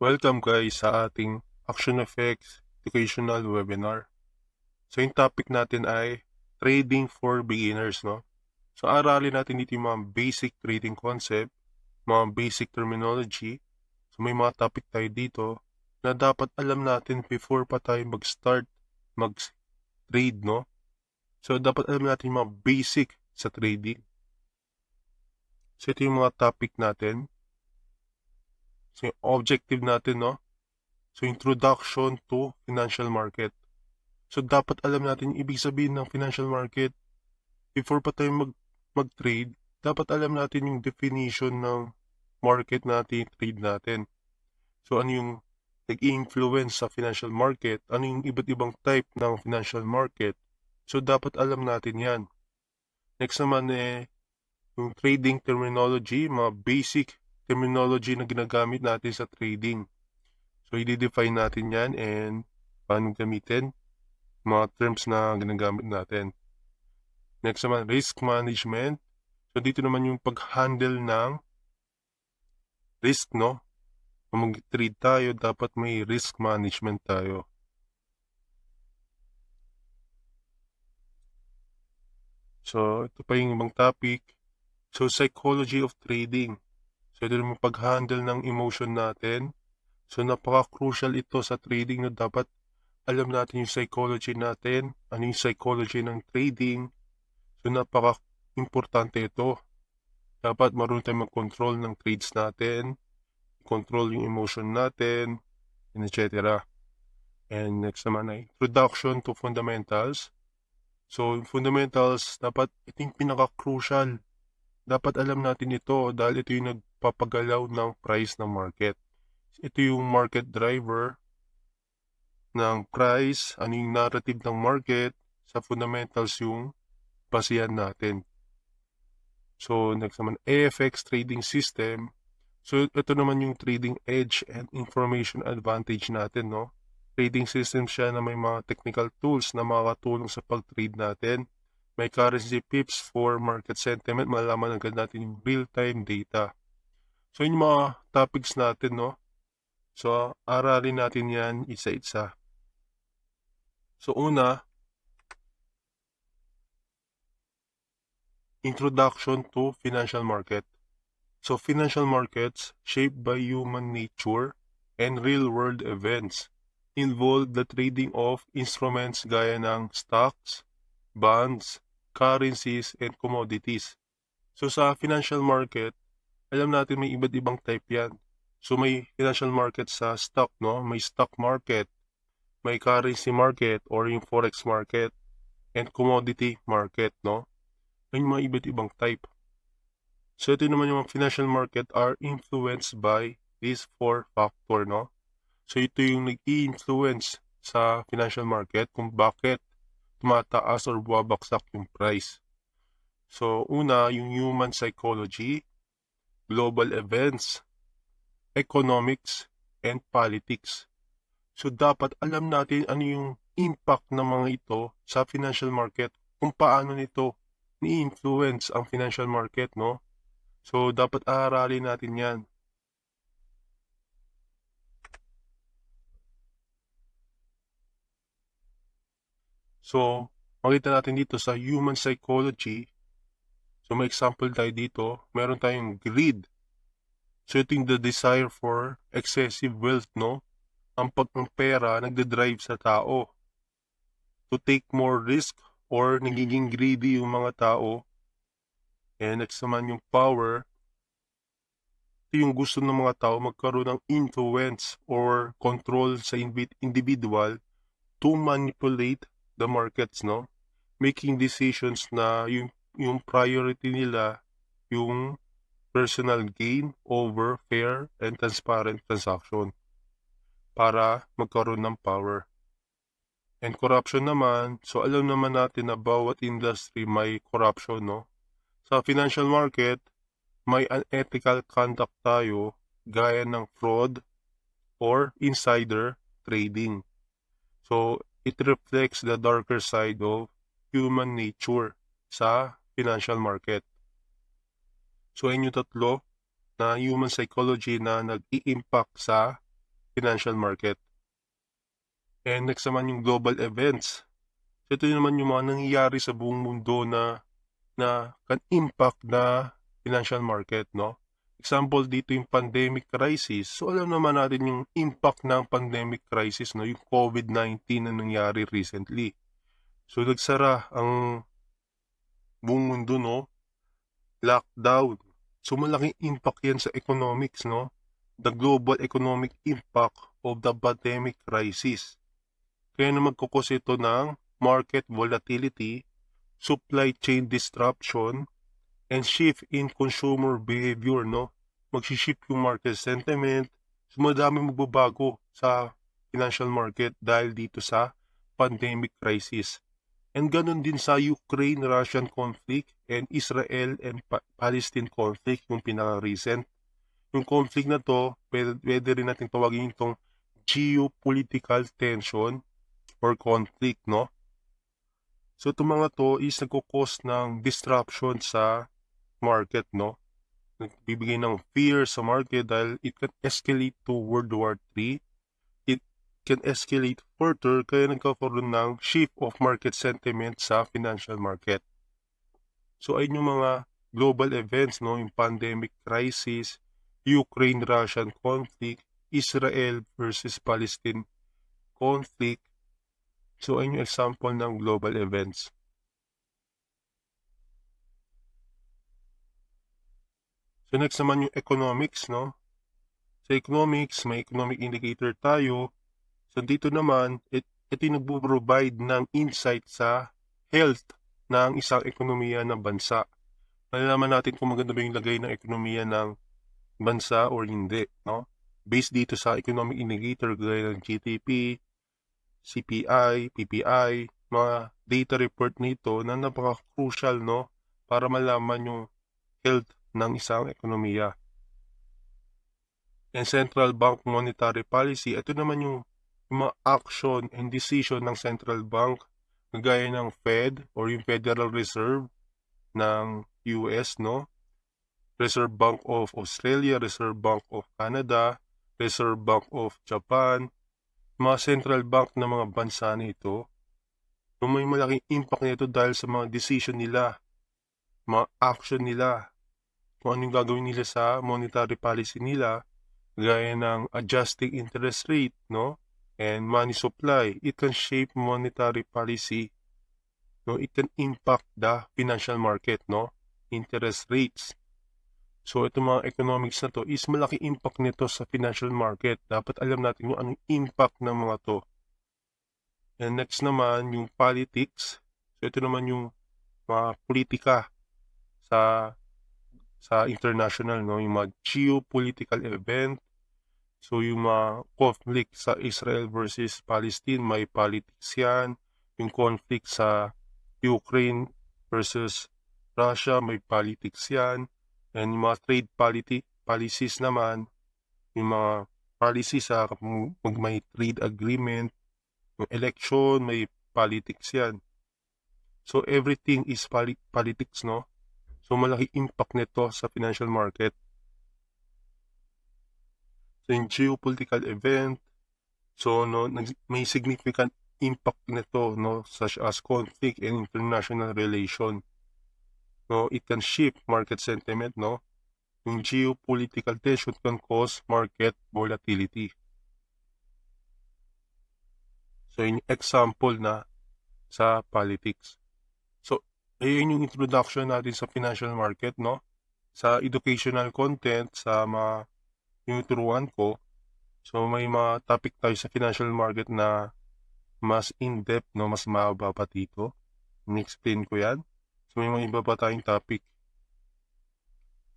Welcome guys sa ating Action Effects Educational Webinar. So yung topic natin ay Trading for Beginners, no? So aralin natin dito yung mga basic trading concept, mga basic terminology. So may mga topic tayo dito na dapat alam natin before pa tayo mag-start mag-trade, no? So dapat alam natin yung mga basic sa trading. So ito yung mga topic natin. So yung objective natin, no? So introduction to financial market. So, dapat alam natin yung ibig sabihin ng financial market. Before pa tayo mag-trade, dapat alam natin yung definition ng market na trade natin. So, ano yung nag-i-influence sa financial market? Ano yung iba't ibang type ng financial market? So, dapat alam natin yan. Next naman, yung trading terminology, mga basic terminology na ginagamit natin sa trading. So, i-define natin yan and paano gamitin mga terms na ginagamit natin. Next naman, risk management. So, dito naman yung pag-handle ng risk, no? Kung mag-trade tayo, dapat may risk management tayo. So, ito pa yung ibang topic. So, psychology of trading. So, ito naman pag-handle ng emotion natin. So, napaka-crucial ito sa trading na dapat alam natin yung psychology natin, ano yung psychology ng trading. So, napaka-importante ito. Dapat marunong tayo mag-control ng trades natin, control yung emotion natin, and etc. And next naman ay introduction to fundamentals. So, yung fundamentals, dapat ito yung pinaka-crucial. Dapat alam natin ito dahil ito yung nagpapagalaw ng price ng market. Ito yung market driver ng price, ano yung narrative ng market, sa fundamentals yung basihan natin. So, next naman, AFX trading system. So, ito naman yung trading edge and information advantage natin, no? Trading system siya na may mga technical tools na makakatulong sa pag-trade natin. May currency pips for market sentiment, malalaman agad natin yung real-time data. So, yung mga topics natin, no? So, aralin natin yan isa-isa. So, una, introduction to financial market. So, financial markets shaped by human nature and real-world events involve the trading of instruments gaya ng stocks, bonds, currencies, and commodities. So sa financial market, alam natin may iba't ibang type yan. So may financial market sa stock, no? May stock market, may currency market or yung forex market, and commodity market, no? May mga iba't ibang type. So ito naman yung financial market are influenced by these four factor, no? So ito yung nag-i-influence sa financial market kung bakit tumataas or bumabagsak yung price. So una, yung human psychology, global events, economics, and politics. So dapat alam natin ano yung impact ng mga ito sa financial market, kung paano nito ni-influence ang financial market, no? So dapat aaralin natin yan. So, makita natin dito sa human psychology. So, may example tayo dito. Meron tayong greed. So, ito yung the desire for excessive wealth, no? Ang pera nagde-drive sa tao to take more risk or nagiging greedy yung mga tao. And next naman yung power. Ito yung gusto ng mga tao magkaroon ng influence or control sa individual to manipulate the markets, no? Making decisions na yung priority nila yung personal gain over fair and transparent transaction para magkaroon ng power. And corruption naman, so alam naman natin na bawat industry may corruption, no? Sa financial market, may unethical conduct tayo gaya ng fraud or insider trading. So, it reflects the darker side of human nature sa financial market. So, ayun yung tatlo na human psychology na nag-i-impact sa financial market. And next naman yung global events. So ito naman yung mga nangyayari sa buong mundo na can impact na financial market, no? Example dito yung pandemic crisis. So alam naman natin yung impact ng pandemic crisis, no? Yung COVID-19 na nangyari recently. So nagsara ang buong mundo, no? Lockdown. So malaking impact yan sa economics, no? The global economic impact of the pandemic crisis. Kaya na magkukos ito ng market volatility, supply chain disruption, and shift in consumer behavior, no? Magsishift yung market sentiment. So madami magbabago sa financial market dahil dito sa pandemic crisis. And ganun din sa Ukraine-Russian conflict and Israel and Palestine conflict, yung pinaka-recent. Yung conflict na to, pwede rin natin tawagin itong geopolitical tension or conflict, no? So itong mga to is nagkukos ng disruption sa market, no? Nagbibigay ng fear sa market dahil it can escalate to World War III. It can escalate further kaya nagkakaroon ng shift of market sentiment sa financial market. So ayun yung mga global events, no? Yung pandemic crisis, Ukraine-Russian conflict, Israel versus Palestine conflict. So ayun yung example ng global events. So next naman yung economics, no? Sa economics, may economic indicator tayo. So dito naman, ito yung nagpo-provide ng insight sa health ng isang ekonomiya ng bansa. Malalaman natin kung maganda ba yung lagay ng ekonomiya ng bansa or hindi, no? Based dito sa economic indicator gaya ng GDP, CPI, PPI, mga data report nito na napaka-crucial, no? Para malaman yung health ng isang ekonomiya. And central bank monetary policy, ito naman yung mga action and decision ng central bank gaya ng Fed or yung Federal Reserve ng US, no? Reserve Bank of Australia, Reserve Bank of Canada, Reserve Bank of Japan, mga central bank ng mga bansa nito. So may malaking impact nito dahil sa mga decision nila, mga action nila, kung anong gagawin nila sa monetary policy nila, gaya ng adjusting interest rate, no? And money supply. It can shape monetary policy, no? It can impact the financial market, no? Interest rates. So itong mga economics na to is malaki impact nito sa financial market. Dapat alam natin kung anong impact ng mga to. And next naman yung politics. So ito naman yung mga politika sa international, no? Yung mga geopolitical event. So yung mga conflict sa Israel versus Palestine, may politics yan. Yung conflict sa Ukraine versus Russia, may politics yan. And yung mga trade policies naman, yung mga policies sa pag may trade agreement, yung election, may politics yan. So everything is politics, no? So malaki impact nito sa financial market. So yung geopolitical event, so no, may significant impact nito, no, such as conflict and international relation. No, it can shift market sentiment, no? Yung geopolitical tension can cause market volatility. So yung example na sa politics. So ayun yung introduction natin sa financial market, no? Sa educational content, sa mga tinuturuan ko, so may mga topic tayo sa financial market na mas in-depth, no? Mas mahaba pa dito. In-explain ko yan. So may mga iba pa tayong topic.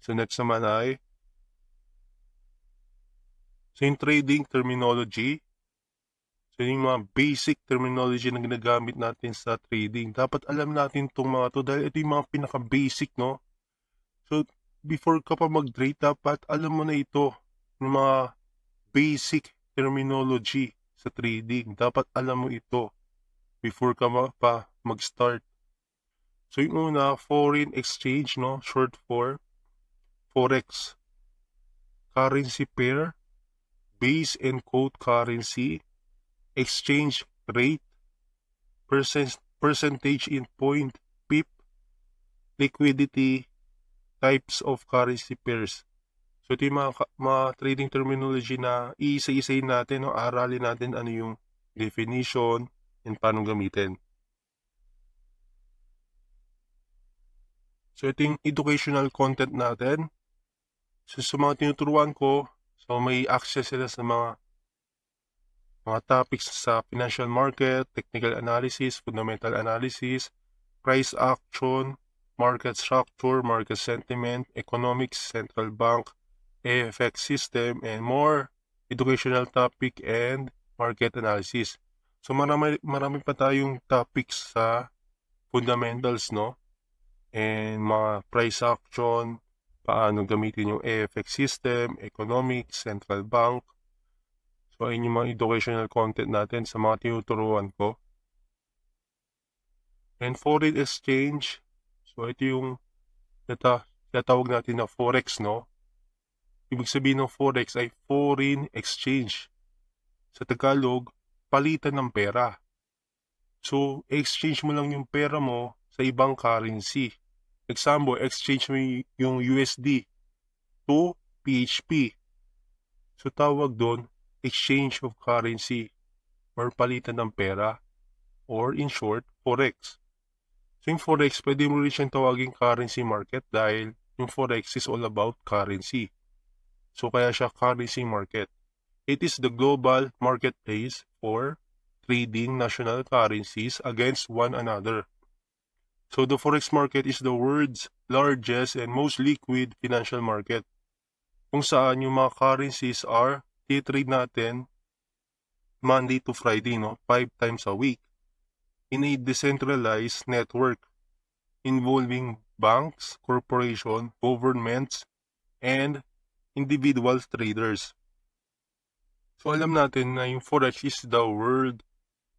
So next naman ay so yung trading terminology. So yung mga basic terminology na ginagamit natin sa trading. Dapat alam natin itong mga to dahil ito yung mga pinaka-basic, no? So before ka pa mag-trade, dapat alam mo na ito. Yung mga basic terminology sa trading. Dapat alam mo ito before ka pa mag-start. So yung una, foreign exchange, no? Short for Forex. Currency pair, base and quote currency, exchange rate, percentage in point, pip, liquidity, types of currency pairs. So ito yung mga trading terminology na iisa-isayin natin, no? Aralin natin ano yung definition and paano gamitin. So ito yung educational content natin. So sa mga tinuturuan ko, so may access sila sa mga topics sa financial market, technical analysis, fundamental analysis, price action, market structure, market sentiment, economics, central bank, FX system, and more educational topic and market analysis. So marami pa tayong topics sa fundamentals, no? And mga price action, paano gamitin yung FX system, economics, central bank. So ayun yung mga educational content natin sa mga tinuturuan ko. And foreign exchange, so ito yung tinatawag natin na forex, no? Ibig sabihin ng forex ay foreign exchange. Sa Tagalog, palitan ng pera. So, exchange mo lang yung pera mo sa ibang currency. Example, exchange mo yung USD to PHP. So, tawag doon, exchange of currency or palitan ng pera, or in short, forex. So, yung forex, pwede mo rin siyang tawaging currency market dahil yung forex is all about currency. So, kaya siya currency market. It is the global marketplace for trading national currencies against one another. So, the forex market is the world's largest and most liquid financial market, kung saan yung mga currencies are i-trade natin Monday to Friday, no? 5 times a week in a decentralized network involving banks, corporations, governments, and individual traders. So alam natin na yung forex is the world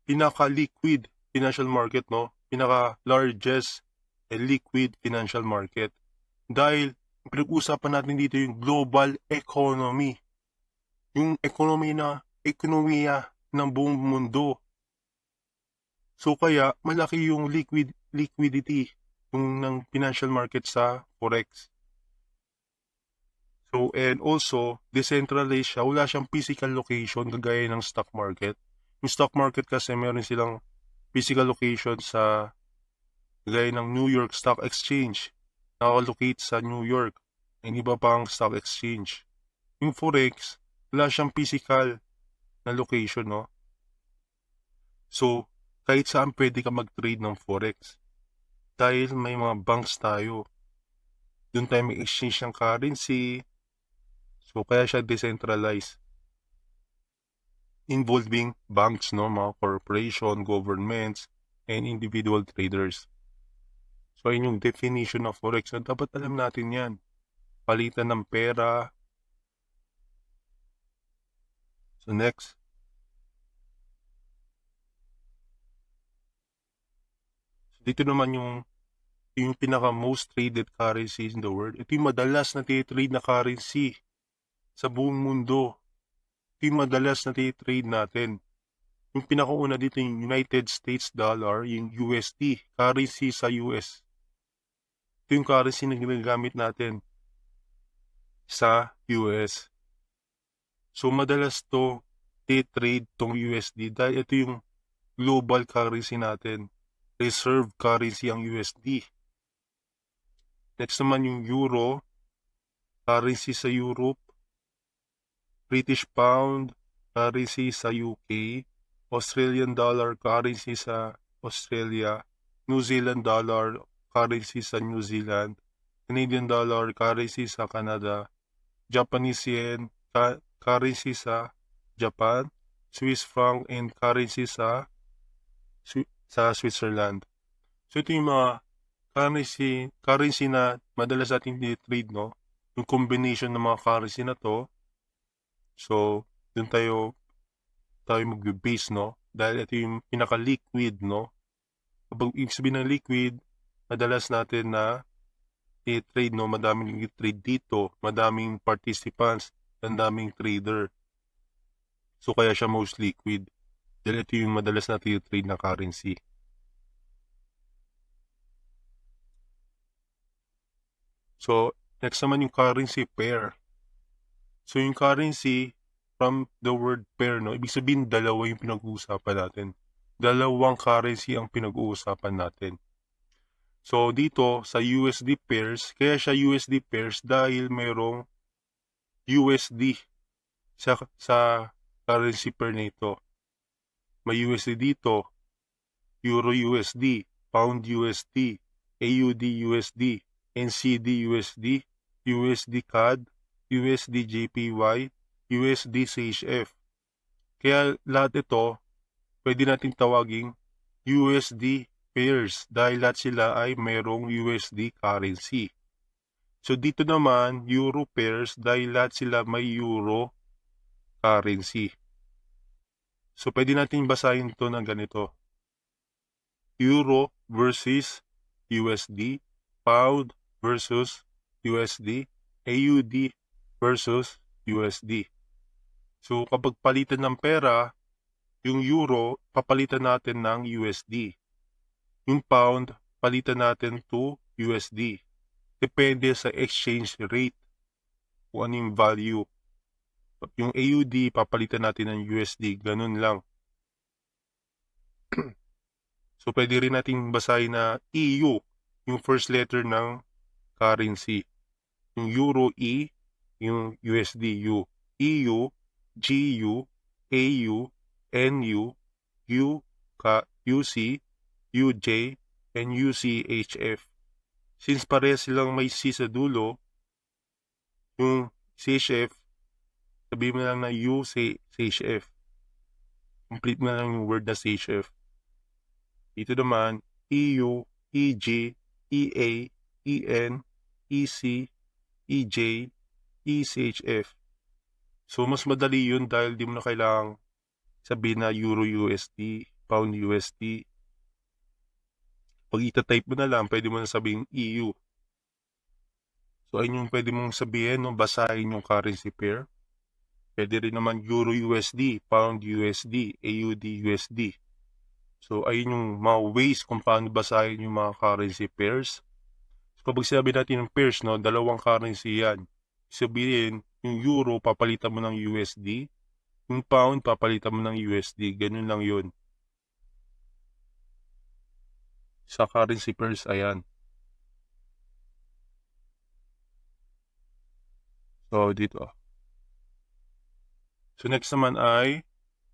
pinaka-liquid financial market, no? Pinaka-largest and liquid financial market. Dahil pinag-usapan natin dito yung global economy. Yung ekonomiya ng buong mundo. So kaya malaki yung liquidity ng financial market sa forex. So and also decentralized siya, wala siyang physical location kagaya ng stock market. Yung stock market kasi meron silang physical location sa kagaya ng New York Stock Exchange, nakalocate sa New York, and iba pang stock exchange. Yung forex, wala siyang physical na location, no? So kahit saan pwede ka mag-trade ng forex. Dahil may mga banks tayo. Doon tayo may exchange ng currency. So, kaya siya decentralized. Involving banks, no? Mga corporation, governments, and individual traders. So, yun yung definition of forex. So, dapat alam natin yan. Palitan ng pera. So, next. Dito naman yung pinaka most traded currencies in the world. Ito yung madalas na trade na currency sa buong mundo. Ito yung madalas na trade natin. Yung pinakauna dito yung United States dollar, yung USD, currency sa US. Ito yung currency na ginagamit natin sa US. So madalas to trade tong USD dahil ito yung global currency natin. Reserve currency ang USD. Next naman yung Euro, currency sa Europe, British Pound, currency sa UK, Australian dollar, currency sa Australia, New Zealand dollar, currency sa New Zealand, Canadian dollar, currency sa Canada, Japanese yen, currency sa Japan, Swiss franc, and currency sa Switzerland. So ito yung mga currency na madalas natin trade, no? Yung combination ng mga currency na to. So, dun tayo mag-base, no? Dahil ito yung pinaka-liquid, no? Kapag ibig sabihin ng liquid, madalas natin na i-trade, no? Madaming trade dito, madaming participants, madaming trader. So kaya siya most liquid. Dahil ito yung madalas na trade na currency. So next naman yung currency pair. So yung currency from the word pair, no, ibig sabihin dalawa yung pinag-uusapan natin. Dalawang currency ang pinag-uusapan natin. So dito sa USD pairs, kaya siya USD pairs dahil mayroong USD sa currency pair nito. May USD dito, Euro USD, Pound USD, AUD USD, NCD USD, USD CAD, USD JPY, USD CHF. Kaya lahat ito, pwede nating tawaging USD pairs dahil lahat sila ay mayroong USD currency. So dito naman, Euro pairs dahil lahat sila may Euro currency. So pwede natin basahin ito ng ganito. Euro versus USD, Pound versus USD, AUD versus USD. So kapag palitan ng pera, yung Euro, papalitan natin ng USD. Yung Pound, palitan natin to USD. Depende sa exchange rate kung ano yung value. Yung AUD, papalitan natin ng USD. Ganun lang. So, pwede rin natin basahin na EU, yung first letter ng currency. Yung Euro E, yung USD U. EU, GU, AU, NU, UC, UJ, and UCHF. Since parehas silang may C sa dulo, yung CHF, sabihin mo lang na UCHF. Complete mo lang yung word na CHF. Dito naman, EU, EG, EA, EN, EC, EJ, ECHF. So, mas madali yun dahil di mo na kailangang sabihin na Euro USD, Pound USD. Pag itatype mo na lang, pwede mo na sabihin EU. So, ayun yung pwede mong sabihin nung basahin yung currency pair. Pwede rin naman Euro USD, Pound USD, AUD USD. So, ayun yung mga ways kung paano basahin yung mga currency pairs. So, kapag sinabi natin ng pairs, no, dalawang currency yan. Sabihin, yung Euro, papalitan mo ng USD. Yung Pound, papalitan mo ng USD. Ganun lang yun. Sa currency pairs, ayan. So, dito. So, next naman ay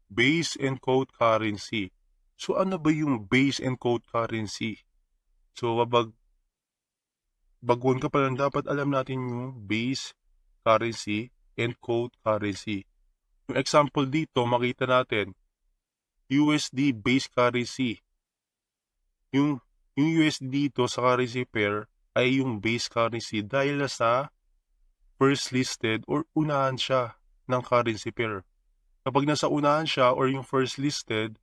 base and code currency. So, ano ba yung base and code currency? So, baguhan ka pa lang, dapat alam natin yung base currency and code currency. Yung example dito, makita natin, USD base currency. Yung USD dito sa currency pair ay yung base currency dahil sa first listed or unahan siya ng currency pair. Kapag nasa unahan siya or yung first listed,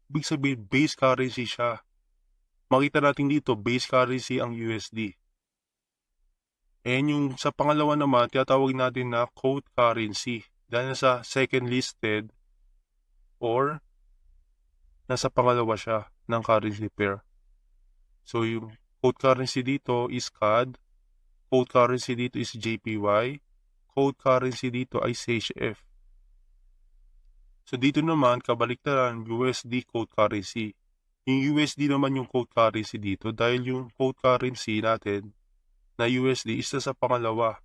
ibig sabihin base currency siya. Makita natin dito, base currency ang USD. And yung sa pangalawa naman, tinatawag natin na code currency. Dahil nasa second listed or nasa pangalawa siya ng currency pair. So yung code currency dito is CAD, code currency dito is JPY, code currency dito ay CHF. So dito naman, kabaliktaran, USD code currency. Yung USD naman yung code currency dito dahil yung code currency natin na USD isa sa pangalawa.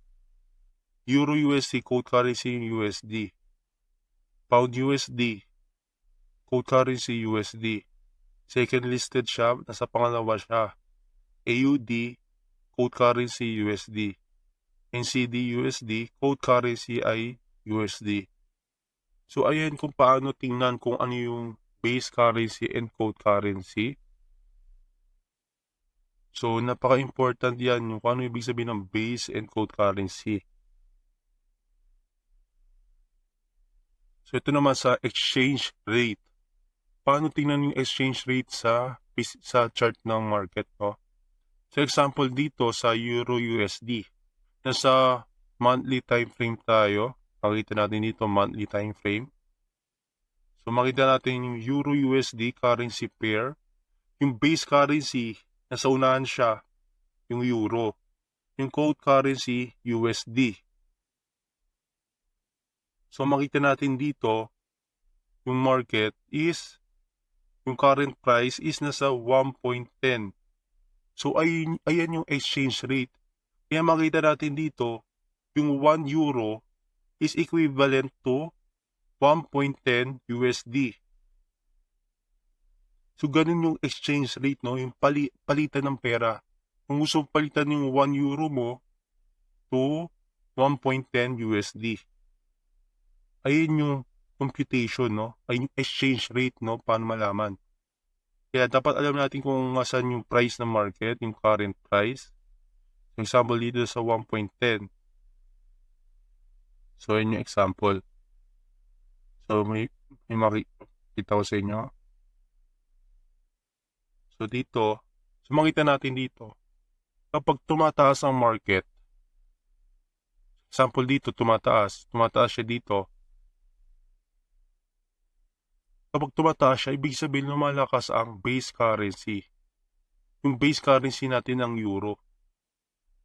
Euro USD code currency yung USD. Pound USD code currency USD. Second listed siya, nasa pangalawa siya. AUD code currency USD. NCD USD code currency ay USD. So ayan kung paano tingnan kung ano yung base currency and code currency. So napaka-important yan yung kung ano ibig sabihin ng base and code currency. So ito naman sa exchange rate. Paano tingnan yung exchange rate sa chart ng market, no? So example dito sa Euro USD. Nasa monthly time frame tayo. Makita natin dito monthly time frame. So makita natin yung Euro USD currency pair. Yung base currency, nasa unahan siya, yung Euro. Yung quote currency, USD. So makita natin dito, yung market is, yung current price is nasa 1.10. So ayan yung exchange rate. Kaya makita natin dito, yung 1 euro is equivalent to 1.10 USD. So ganun yung exchange rate, no? Yung palitan ng pera. Kung gusto palitan yung 1 euro mo to 1.10 USD. Ayun yung computation, no? Ayun yung exchange rate, no? Paano malaman? Kaya dapat alam natin kung saan yung price ng market, yung current price. For example, dito sa 1.10. So, yun yung example. So, may makikita ko sa inyo. So, dito, so makita natin dito, kapag tumataas ang market, example dito, tumataas siya dito. Kapag tumataas siya, ibig sabihin lumalakas ang base currency. Yung base currency natin ng euro.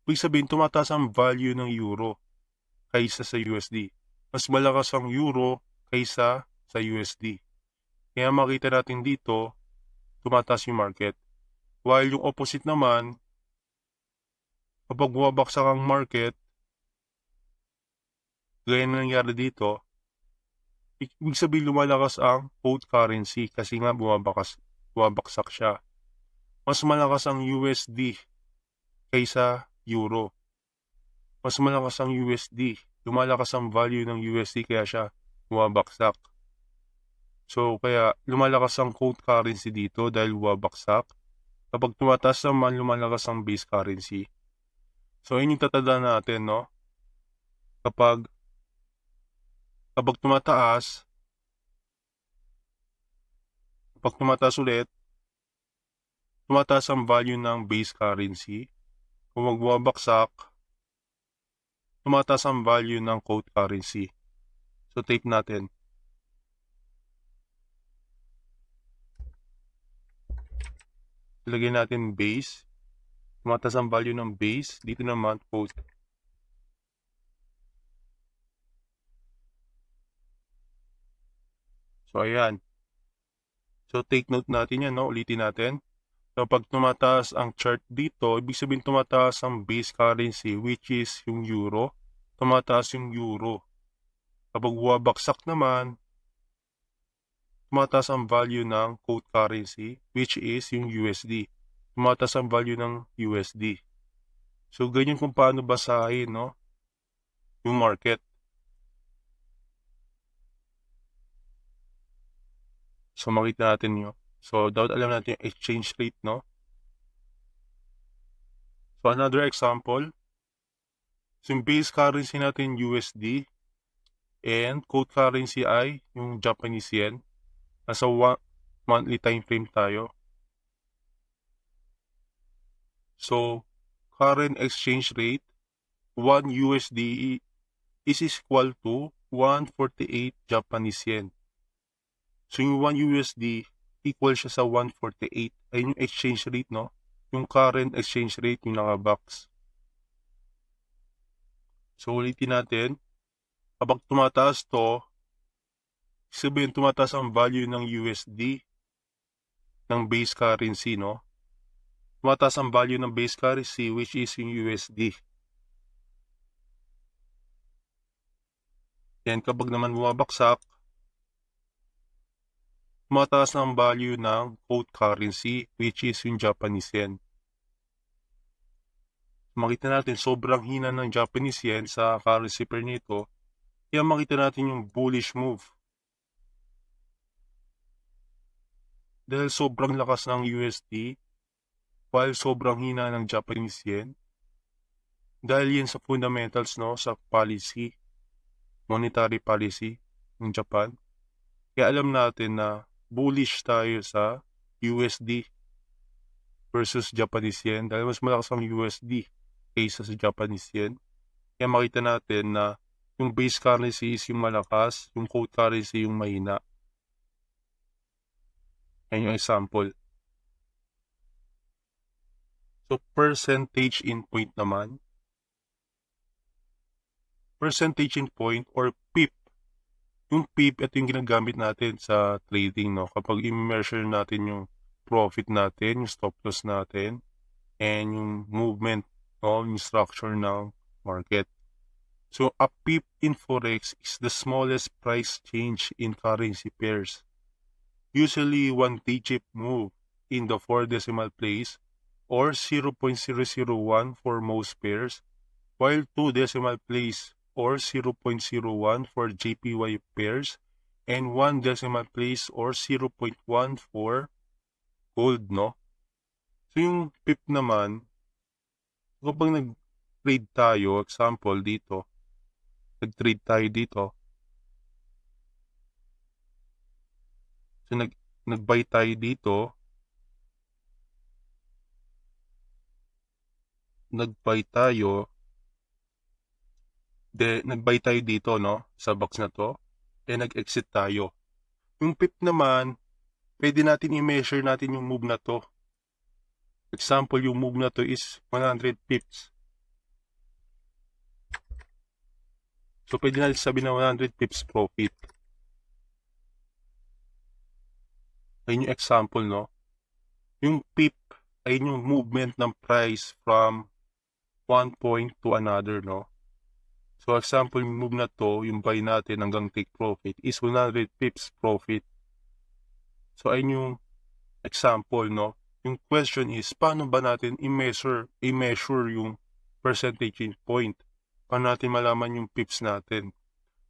Ibig sabihin, tumataas ang value ng euro kaysa sa USD. Mas malakas ang euro kaysa sa USD. Kaya makita natin dito, tumataas yung market. While yung opposite naman, kapag bumabaksak ang market, gaya na nangyari dito, ibig sabihin lumalakas ang quote currency kasi nga bumabaksak siya. Mas malakas ang USD kaysa euro. Mas malakas ang USD. Lumalakas ang value ng USD kaya siya bumabaksak. So, kaya lumalakas ang quote currency dito dahil bumabaksak. Kapag tumataas naman, lumalakas ang base currency. So, yun yung tatandaan natin, no? Kapag tumataas ulit, tumataas ang value ng base currency. Kung magbabaksak, tumataas ang value ng quote currency. So, take natin. Ilagay natin base. Tumataas ang value ng base. Dito naman, quote. So, ayan. So, take note natin yan, no? Ulitin natin. Kapag tumataas ang chart dito, ibig sabihin tumataas ang base currency, which is yung euro. Tumataas yung euro. Kapag bumabaksak naman, tumataas ang value ng quote currency, which is yung USD. Tumataas ang value ng USD. So, ganyan kung paano basahin, no? Yung market. So, makita natin yun. So, dapat alam natin yung exchange rate, no? So, another example. So, yung base currency natin USD and quote currency ay yung Japanese yen. Nasa monthly time frame tayo. So, current exchange rate, 1 USD is equal to 148 Japanese yen. So, yung 1 USD equal siya sa 148. Ayun yung exchange rate, no? Yung current exchange rate, yung naka-box. So, ulitin natin. Kapag tumataas to, sabihin tumataas ang value ng USD ng base currency, no? Tumataas ang value ng base currency, which is yung USD. Yan, kapag naman bumabaksak, tumataas ang value ng quote currency, which is yung Japanese yen. Makita natin, sobrang hina ng Japanese yen sa currency pair nito. Kaya makita natin yung bullish move. Dahil sobrang lakas ng USD, while sobrang hina ng Japanese yen. Dahil yan sa fundamentals, no, sa policy, monetary policy ng Japan. Kaya alam natin na bullish tayo sa USD versus Japanese yen dahil mas malakas ang USD kaysa sa Japanese yen. Kaya makita natin na yung base currency is yung malakas, yung quote currency yung mahina. Yan yung example. So, percentage in point naman. Percentage in point or PIP. Yung PIP, ito yung ginagamit natin sa trading, no? Kapag i-measure natin yung profit natin, yung stop loss natin, and yung movement, no? Yung structure ng market. So, a PIP in Forex is the smallest price change in currency pairs. Usually 1-digit move in the 4 decimal place or 0.001 for most pairs, while 2 decimal place or 0.01 for JPY pairs, and 1 decimal place or 0.1 for gold, no? So yung PIP naman, kapag nag-trade tayo, example dito, nag-trade tayo dito, so nag-buy tayo dito, nag-buy tayo dito, no, sa box na to, and nag-exit tayo. Yung PIP naman, pwede natin i-measure natin yung move na to. Example, yung move na to is 100 pips. So, pwede natin sabihin na 100 pips profit. Ayun yung example, no? Yung PIP ay yung movement ng price from one point to another, no? So, example, yung move na to, yung buy natin hanggang take profit is 100 pips profit. So, ayun yung example, no? Yung question is, paano ba natin i-measure yung percentage in point? Paano natin malaman yung pips natin?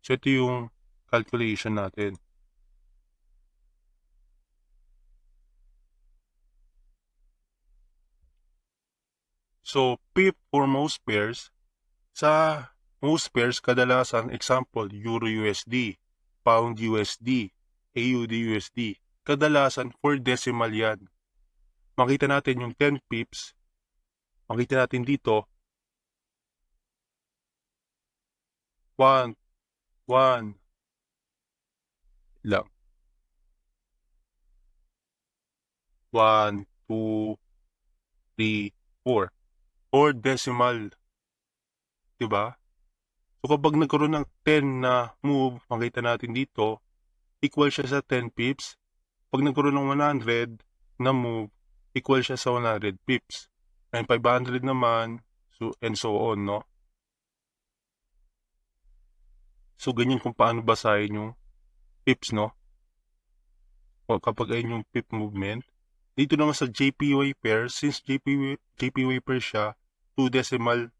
So, ito yung calculation natin. So, PIP for most pairs, sa most pairs, kadalasan, example, Euro USD, Pound USD, AUD USD, kadalasan 4 decimal yan. Makita natin yung 10 pips, makita natin dito, 1 lang. 1, 2, 3, 4. 4 decimal. Diba? So kapag nagkaroon ng 10 na move, makita natin dito, equal siya sa 10 pips. Pag nagkaroon ng 100 na move, equal siya sa 100 pips. And 500 naman, so, and so on, no? So ganyan kung paano basahin yung pips, no? O kapag ayun yung pip movement. Dito naman sa JPY pair, since JPY pair siya, 2 decimal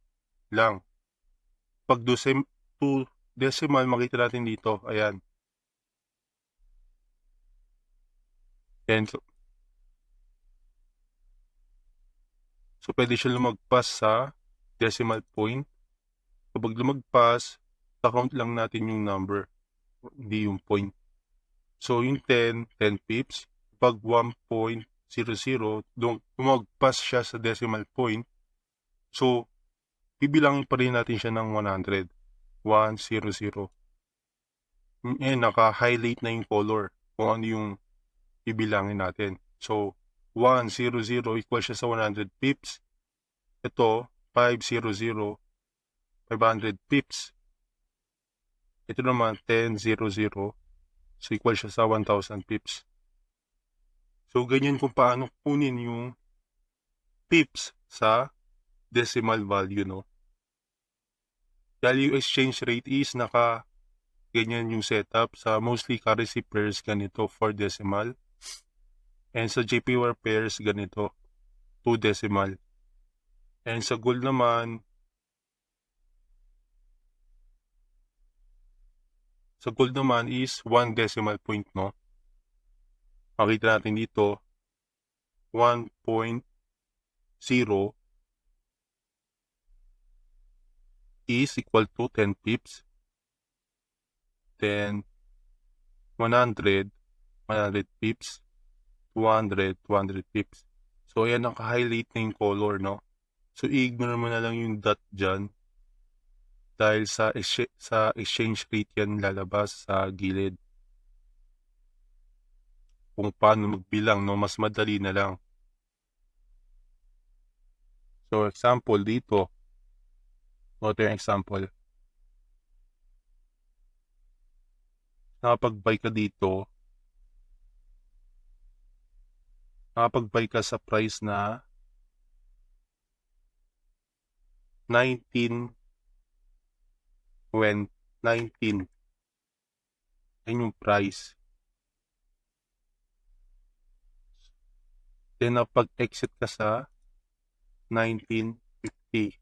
lang. Pag 2 decimal, makita natin dito. Ayan. Ayan. So, pwede siya lumagpas sa decimal point. Kapag lumagpas, count lang natin yung number, hindi yung point. So, yung 10 pips. Pag 1.00, lumagpas siya sa decimal point. So, bibilangin pa rin natin siya ng 100. 100. Naka-highlight na yung color kung ano yung bibilangin natin. So, 100 equal siya sa 100 pips. Ito, 500, 500 pips. Ito naman, 1000. So, equal siya sa 1,000 pips. So, ganyan kung paano kunin yung pips sa decimal value, no? Value exchange rate is ganyan yung setup. Sa mostly currency pairs, ganito, 4 decimal. And sa JPY pairs, ganito, 2 decimal. And sa gold naman, is 1 decimal point, no? Makita natin dito, 1.0 is equal to 10 pips. Then, 100 pips. 200 pips. So, ayan, naka-highlight na yung color, no? So, i-ignore mo na lang yung dot dyan. Dahil sa exchange rate yan lalabas sa gilid. kung paano magbilang, no? Mas madali na lang. So, example dito. Ito yung example. Nakapag-buy ka dito. Nakapag-buy ka sa price na 19. Yan yung price. Then, napag-exit ka sa 1950.00.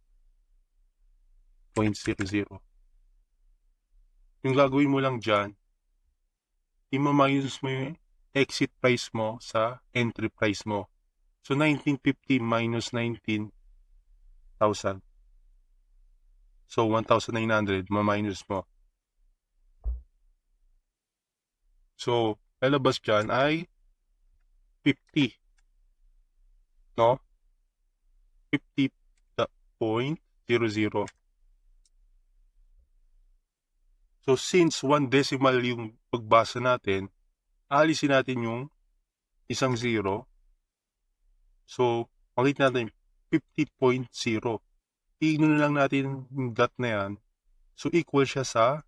Yung gagawin mo lang dyan, i-minus mo yung exit price mo sa entry price mo. So, 1950 minus 19,000. So, 1,900, ma-minus mo. So, lalabas dyan ay 50. No? 50.00. So, since 1 decimal yung pagbasa natin, alisin natin yung isang 0. So, makita natin 50.0. Tignan na lang natin yung dot na yan. So, equal siya sa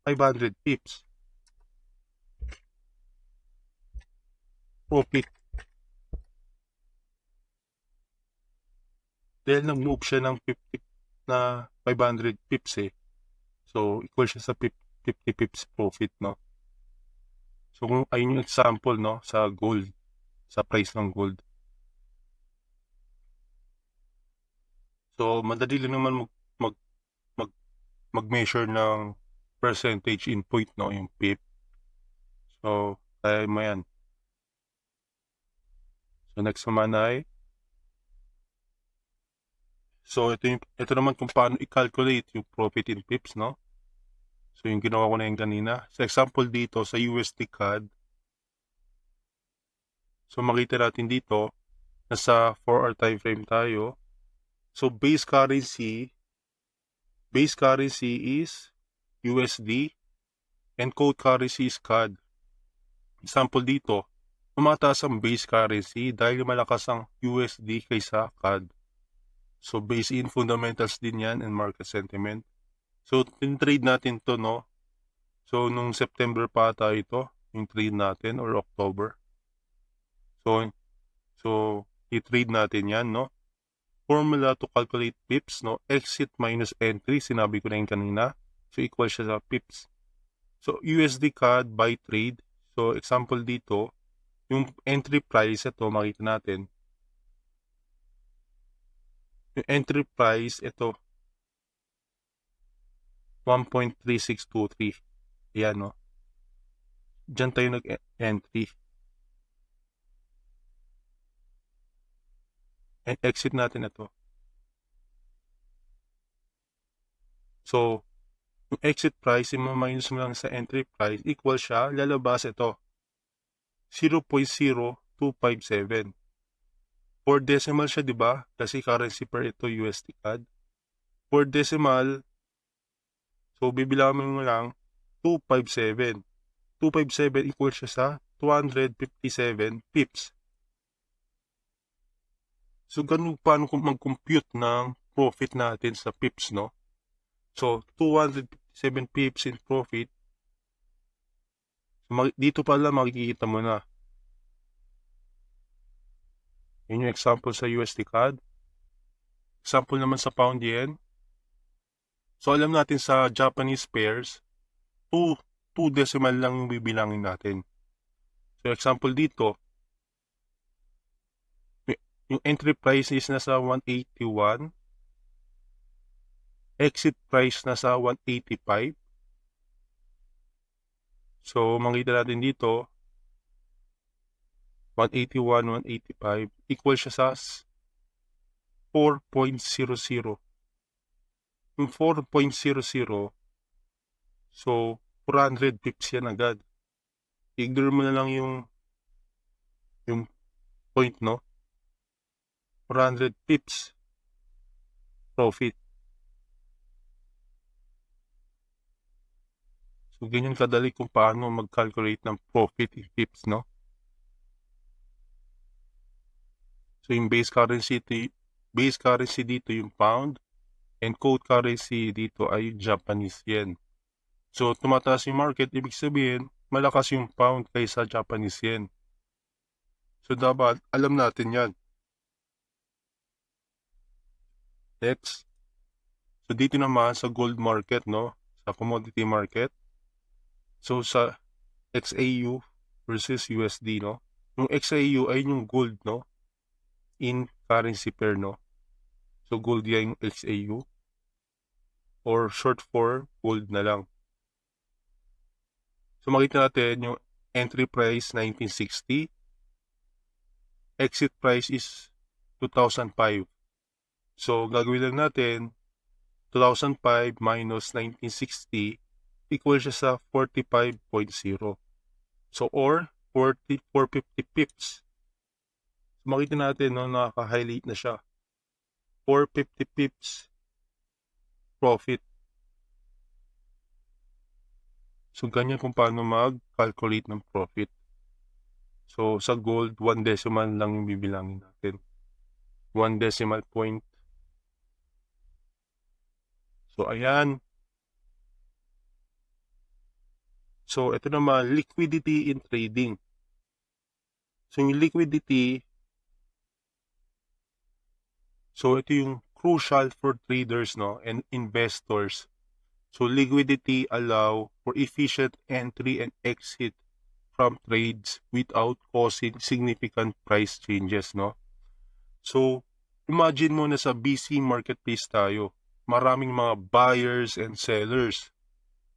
500 pips. Profit. Dahil nag-move siya ng 50 na 500 pips eh. So, equal siya sa 50 pips profit, no? So, kung ayun yung example, no, sa gold, sa price ng gold. So, madali lang naman mag-measure ng percentage in point, no, yung pip. So, kaya mo yan. So, next naman ay, so, ito naman kung paano i-calculate yung profit in pips, no? So, yung ginawa ko na yung kanina. Sa example dito, sa USD CAD, so, makita natin dito, nasa 4-hour time frame tayo. So, base currency is USD and code currency is CAD. Example dito, tumataas ang base currency dahil malakas ang USD kaysa CAD. So, base in fundamentals din yan and market sentiment. So, tin-trade natin to, no? So, nung September pa tayo ito, yung trade natin, or October. So i-trade natin yan, no? Formula to calculate pips, no? Exit minus entry, sinabi ko na yung kanina. So, equal siya sa pips. So, USD CAD by trade. So, example dito, yung entry price, ito, makita natin. Yung entry price, ito, 1.3623. Ayan, no? Diyan tayo nag-entry. And exit natin ito. So, yung exit price, i-minus mo lang sa entry price, equal siya, lalabas ito, 0.0257. 4 decimal siya, di ba? Kasi currency pair ito, USD CAD. 4 decimal, so bibilangin mo lang, 257. 257 equal siya sa 257 pips. So, ganun paano kung mag-compute ng profit natin sa pips, no? So, 257 pips in profit. So, dito pala makikita mo na. Yun yung example sa USD CAD. Example naman sa pound yen. So, alam natin sa Japanese pairs, 2 decimal lang yung bibilangin natin. So, example dito, yung entry price is nasa 181. Exit price nasa 185. So, makita natin dito, 181, 185, equal siya sa 4.00. Yung 4.00, so, 400 pips yan agad. Ignore mo na lang yung point, no? 400 pips profit. So, ganyan kadali kung paano mag-calculate ng profit in pips, no? So yung base currency dito yung pound, and code currency dito ay yung Japanese yen. So tumataas yung market, ibig sabihin malakas yung pound kaysa Japanese yen. So dapat alam natin yan. Next. So dito naman sa gold market, no? Sa commodity market. So sa XAU versus USD, no? Yung XAU ay yung gold, no? In currency pair, no? So gold yan yung XAU. Or short for gold na lang. So makita natin yung entry price 1960. Exit price is 2005. So gagawin lang natin 2005 minus 1960 equal siya sa 45.0. So or 450 pips. So makita natin no, nakaka-highlight na siya. 450 pips profit. So ganyan kung paano mag-calculate ng profit. So sa gold, 1 decimal lang yung bibilangin natin. 1 decimal point. So ayan. So ito naman, liquidity in trading. So yung liquidity, so ito yung crucial for traders, no, and investors. So liquidity allow for efficient entry and exit from trades without causing significant price changes, no. So imagine mo na sa BC marketplace tayo, maraming mga buyers and sellers.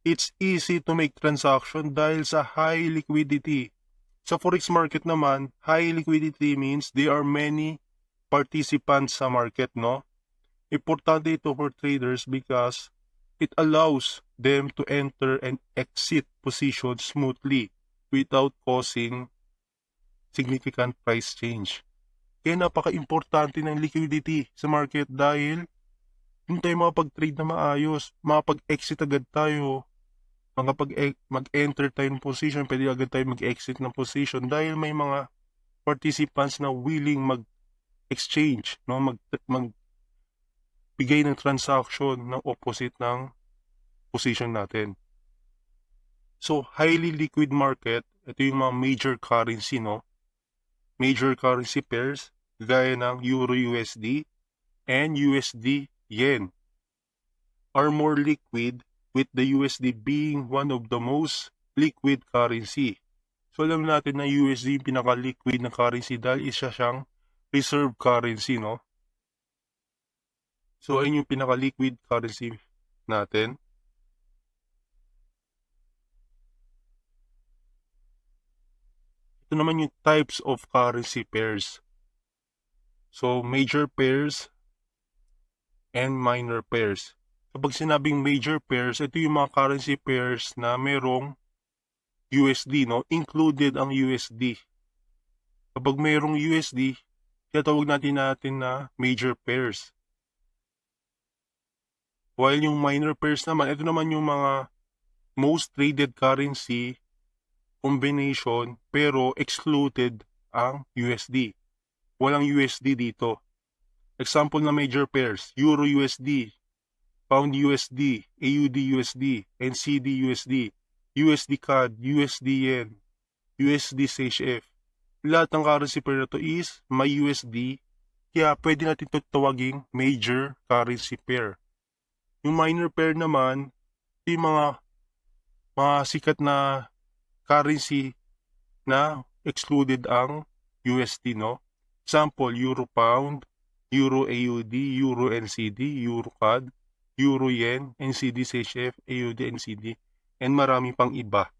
It's easy to make transaction dahil sa high liquidity. Sa forex market naman, high liquidity means there are many participants sa market, no? Importante ito for traders because it allows them to enter and exit positions smoothly without causing significant price change. Kaya napaka-importante ng liquidity sa market dahil hindi tayo makapag-trade na maayos, makapag-exit agad tayo, mag-enter tayo ng position, pwede agad tayo mag-exit ng position dahil may mga participants na willing mag-exchange, no? Magbigay ng transaction ng opposite ng position natin. So, highly liquid market, ito yung mga major currency, no? Major currency pairs, gaya ng Euro-USD and USD-Yen are more liquid, with the USD being one of the most liquid currency. So alam natin na USD yung pinaka-liquid na currency dahil isa siyang reserve currency, no? So ayun yung pinaka-liquid currency natin. Ito naman yung types of currency pairs. So major pairs and minor pairs. Kapag sinabing major pairs, ito yung mga currency pairs na merong USD, no? Included ang USD. Kapag merong USD, tinatawag natin na major pairs. While yung minor pairs naman, ito naman yung mga most traded currency combination pero excluded ang USD. Walang USD dito. Example na major pairs, Euro-USD, Pound-USD, AUD-USD, NCD-USD, USD-CAD, USD-Yen, USD-CHF. Lahat ng currency pair na to is may USD, kaya pwede natin ito tawaging major currency pair. Yung minor pair naman, yung mga sikat na currency na excluded ang USD, no? Example, Euro-Pound, Euro-AUD, Euro-NCD, Euro-CAD, Euro-Yen, NCD-CHF, AUD-NCD, and marami pang iba.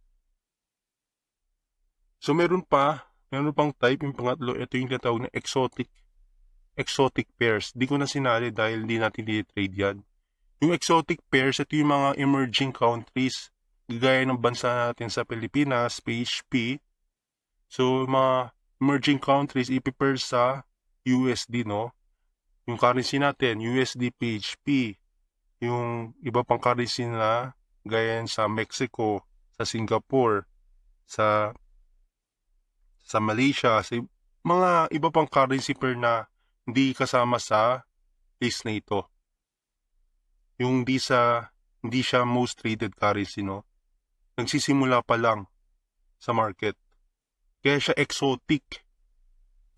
So meron pang type, yung pangatlo, ito yung tinatawag na exotic pairs. Di ko na sinali dahil di natin di-trade yan. Yung exotic pairs, ito yung mga emerging countries, gaya ng bansa natin sa Pilipinas, PHP. So mga emerging countries, ipipair sa USD, no? Yung currency natin, USD PHP. Yung iba pang currency na gaya sa Mexico, sa Singapore, sa Malaysia, mga iba pang currency pair na hindi kasama sa list na ito. Yung hindi siya most traded currency, no? Nagsisimula pa lang sa market. Kaya siya exotic.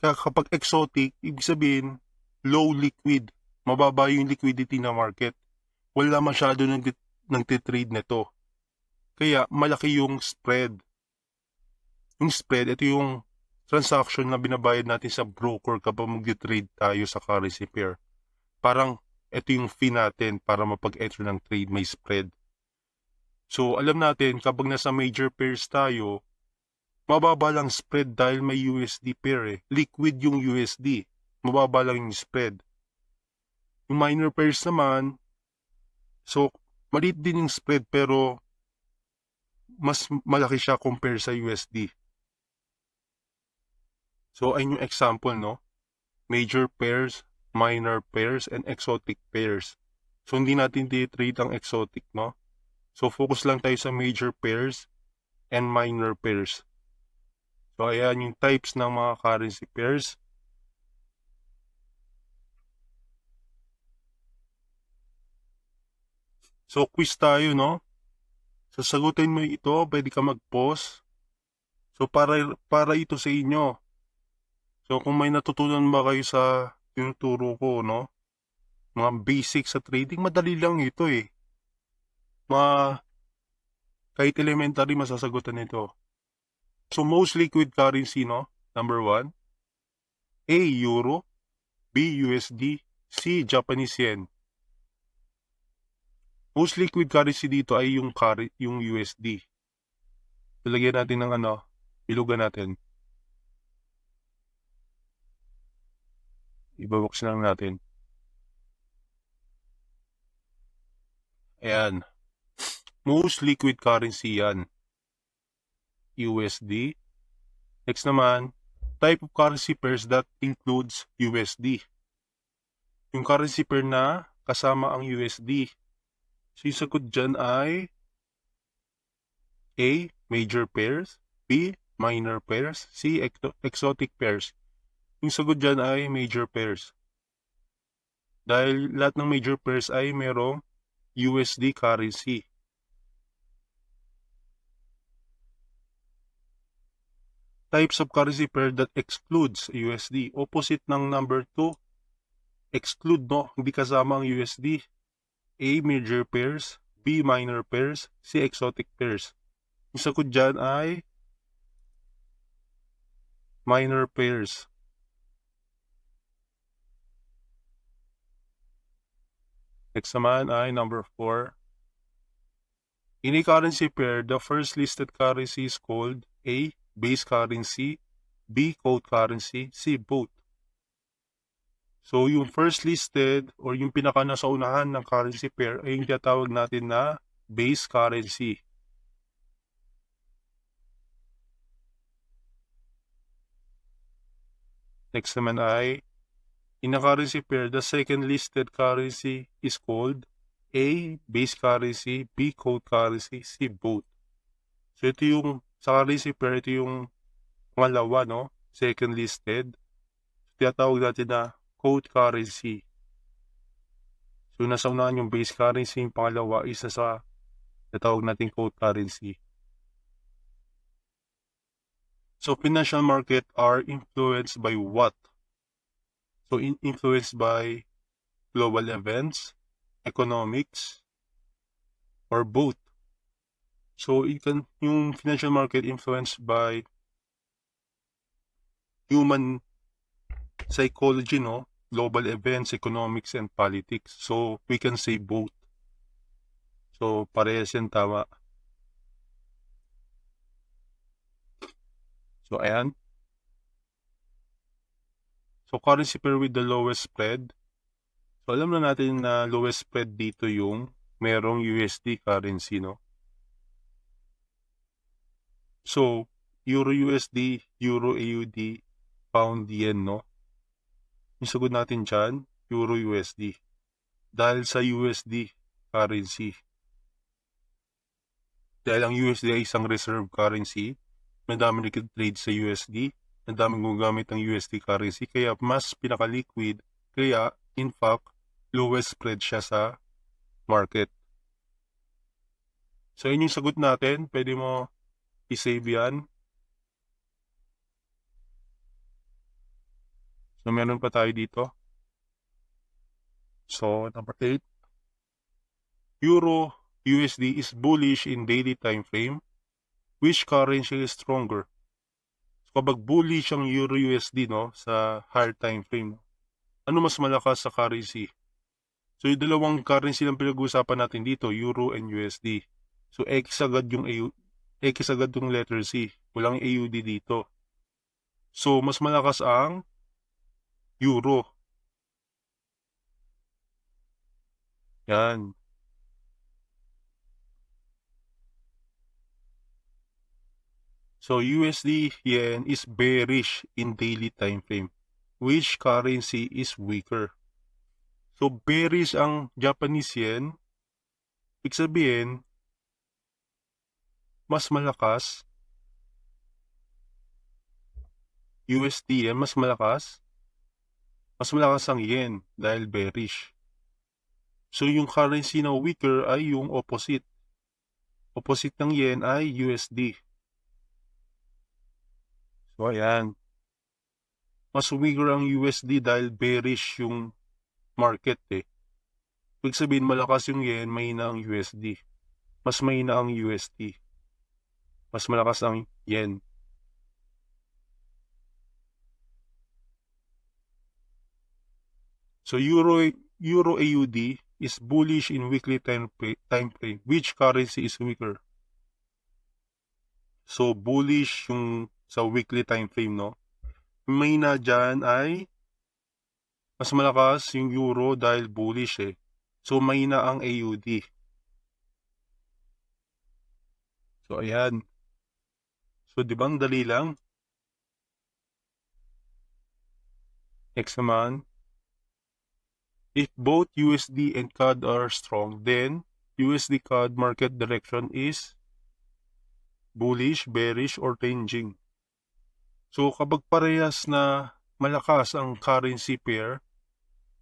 Kaya kapag exotic, ibig sabihin, low liquid. Mababa yung liquidity na market. Wala masyado nagtitrade nito. Kaya malaki yung spread. Yung spread, ito yung transaction na binabayad natin sa broker kapag mag-trade tayo sa currency pair. Parang ito yung fee natin para mapag-enter ng trade, may spread. So alam natin kapag nasa major pairs tayo, mababa lang spread dahil may USD pair eh. Liquid yung USD. Mababa lang yung spread. Yung minor pairs naman, so maliit din yung spread pero mas malaki siya compare sa USD. So ayun yung example, no? Major pairs, minor pairs, and exotic pairs. So hindi natin di-trade ang exotic, no? So focus lang tayo sa major pairs and minor pairs. So ayan yung types ng mga currency pairs. So quiz tayo, no? Sasagutin mo ito, pwede ka mag-pause. So para ito sa inyo. So kung may natutunan ba kayo sa tinuturo ko, no? Mga basics sa trading, madali lang ito eh. Kahit elementary masasagutan ito. So most liquid currency, no? Number 1, A. Euro, B. USD, C. Japanese Yen. Most liquid currency dito ay yung USD. Talagyan natin ng ilugan natin. Ibabox lang natin. Ayan. Most liquid currency yan. USD. Next naman, type of currency pairs that includes USD. Yung currency pair na kasama ang USD. So yung sagot dyan ay A. Major pairs, B. Minor pairs, C. Exotic pairs. Yung sagot dyan ay major pairs. Dahil lahat ng major pairs ay merong USD currency. Types of currency pair that excludes USD. Opposite ng number 2. Exclude, no? Hindi kasama ang USD. A. Major pairs, B. Minor pairs, C. Exotic pairs. Yung sagot dyan ay minor pairs. Next naman ay number 4. In a currency pair, the first listed currency is called A. Base currency, B. Code currency, C. Both. So yung first listed or yung pinaka nasa unahan ng currency pair ay yung tinatawag natin na base currency. Next naman ay, in a currency pair, the second listed currency is called A. Base currency, B. Code currency, C. Both. So ito yung, sa currency pair, ito yung pangalawa, no? Second listed. So tinatawag natin na code currency. So nasa unahan yung base currency, yung pangalawa isa sa tinatawag natin code currency. So financial market are influenced by what? So influenced by global events, economics, or both. So yung financial market influenced by human psychology, no? Global events, economics, and politics. So we can say both. So parehas yan, tama. So ayan. So currency pair with the lowest spread. So alam na natin na lowest spread dito yung merong USD currency, no? So Euro USD, Euro AUD, Pound Yen, no? Yung sagot natin dyan, Euro USD. Dahil sa USD currency. Dahil ang USD ay isang reserve currency, madami nag-trade sa USD, ang daming gumagamit ng USD currency, kaya mas pinaka-liquid, kaya in fact, lowest spread siya sa market. So yun yung sagot natin, pwede mo i-save yan. So meron pa tayo dito. So number 8, Euro USD is bullish in daily time frame. Which currency is stronger? So kapag bullish ang Euro USD, no, sa higher time frame, ano mas malakas sa currency? So yung dalawang currency lang pinag-uusapan natin dito, Euro and USD. So X agad yung letter C. Walang AUD dito. So mas malakas ang Euro. Yan. So USD yen is bearish in daily time frame. Which currency is weaker? So bearish ang Japanese yen. Ibig sabihin, mas malakas. USD yen, mas malakas. Mas malakas ang yen dahil bearish. So yung currency na weaker ay yung opposite. Opposite ng yen ay USD. So ayan. Mas weaker ang USD dahil bearish yung market eh. Ibig sabihin malakas yung yen, mahina ang USD. Mas mahina ang USD. Mas malakas ang yen. So Euro AUD is bullish in weekly time frame. Which currency is weaker? So bullish yung sa weekly time frame, no? Mahina dyan ay mas malakas yung Euro dahil bullish eh. So mahina ang AUD. So ayan. So di ba ang dali lang? Next naman. If both USD and CAD are strong, then USD CAD market direction is bullish, bearish, or ranging. So kapag parehas na malakas ang currency pair,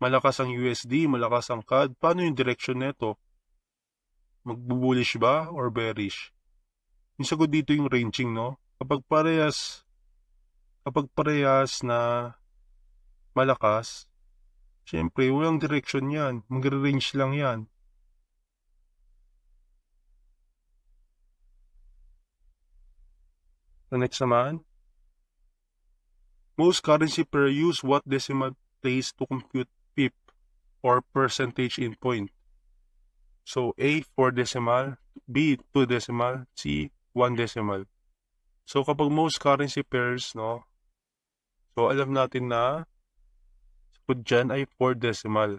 malakas ang USD, malakas ang CAD, paano yung direction neto? Magbu-bullish ba or bearish? Yung sagot dito yung ranging, no? Kapag parehas na malakas, syempre walang direction yan. Magre-range lang yan. So next naman, most currency pair use what decimal place to compute pip or percentage in point? So A, 4 decimal, B, 2 decimal, C, 1 decimal. So kapag most currency pairs, no, so alam natin na sagot dyan ay 4 decimal.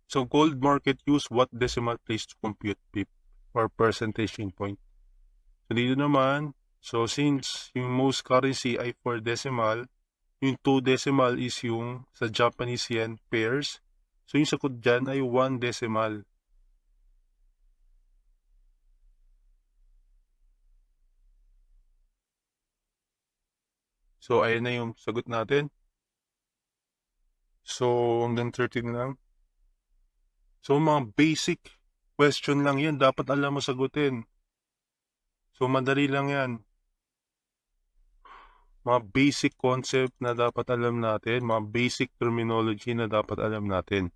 So gold market use what decimal place to compute pip or percentage in point? So dito naman, so since yung most currency ay 4 decimal, yung 2 decimal is yung sa Japanese yen pairs. So yung sagot dyan ay 1 decimal. So ayan na yung sagot natin. So hanggang 13 lang. So mga basic question lang yan, dapat alam mo sagutin. So madali lang yan. Mga basic concept na dapat alam natin, mga basic terminology na dapat alam natin.